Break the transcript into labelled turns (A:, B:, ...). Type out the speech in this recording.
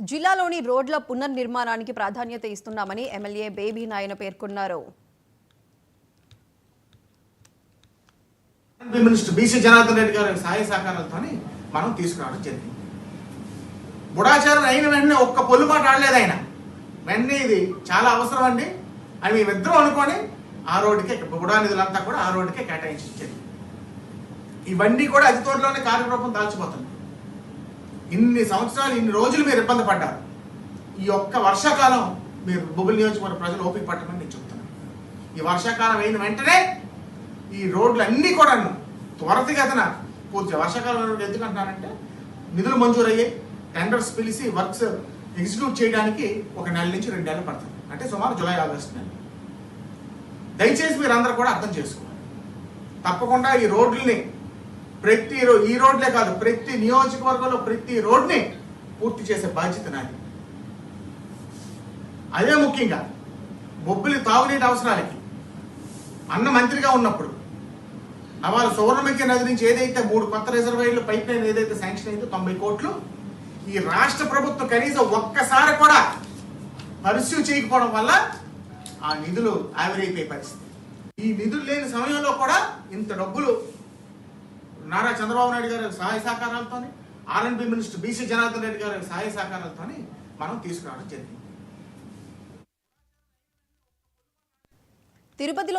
A: జిల్లాలోని రోడ్ల పునర్నిర్మాణానికి ప్రాధాన్యత ఇస్తున్నామని ఎమ్మెల్యే బేబీ నాయన పేర్కొన్నారు.
B: మినిస్టర్ బీసీ జనార్దన్ రెడ్డి గారి సహాయ సహకారాలతో మనం తీసుకురావడం జరిగింది. బుడాచారం అయిన వెంటనే ఒక్క పొల్లు మాట ఆడలేదు ఆయన. వెంటనే ఇది చాలా అవసరం అండి అని మేమిద్దరం అనుకొని ఆ రోడ్డుకే బుడా నిధులంతా కూడా ఆ రోడ్డుకే కేటాయించారు. ఇవన్నీ కూడా అతి త్వరలోనే కార్యరూపం దాల్చిపోతుంది. ఇన్ని సంవత్సరాలు ఇన్ని రోజులు మీరు ఇబ్బంది పడ్డారు. ఈ ఒక్క వర్షాకాలం మీరు బొబ్బిలి నియోజకవర్గ ప్రజలు ఓపిక పట్టమని నేను చెప్తున్నాను. ఈ వర్షాకాలం అయిన వెంటనే ఈ రోడ్లు అన్నీ కూడా త్వరితగతిన పూర్తి. వర్షాకాలం ఎందుకంటున్నానంటే నిధులు మంజూరయ్యాయి, టెండర్స్ పిలిచి వర్క్స్ ఎగ్జిక్యూట్ చేయడానికి 1 నెల నుంచి 2 నెలలు పడుతుంది. అంటే సుమారు జూలై ఆగస్టు నెల. దయచేసి మీరు అందరూ కూడా అర్థం చేసుకోవాలి. తప్పకుండా ఈ రోడ్లని ఈ రోడ్లే కాదు, ప్రతి నియోజకవర్గంలో ప్రతి రోడ్ని పూర్తి చేసే బాధ్యత నాది. అదే ముఖ్యంగా బొబ్బిలి తాగునీటి అవసరాలకి అన్న మంత్రిగా ఉన్నప్పుడు వాళ్ళ సువర్ణముఖి నది నుంచి ఏదైతే 3 కొత్త రిజర్వాయర్లు పైప్ లైన్ ఏదైతే శాంక్షన్ అయిందో 90 కోట్లు ఈ రాష్ట్ర ప్రభుత్వం కనీసం ఒక్కసారి కూడా పర్స్యూ చేయకపోవడం వల్ల ఆ నిధులు ఆవిరైపోయే పరిస్థితి. ఈ నిధులు లేని సమయంలో కూడా ఇంత డబ్బులు నారా చంద్రబాబు నాయుడు గారి సహాయ సహకారాలతో, ఆర్ఎండ్బి మినిస్టర్ బీసీ జనార్దన్ రెడ్డి గారి సహాయ సహకారాలతో మనం తీసుకురావడం జరిగింది.
A: తిరుపతిలో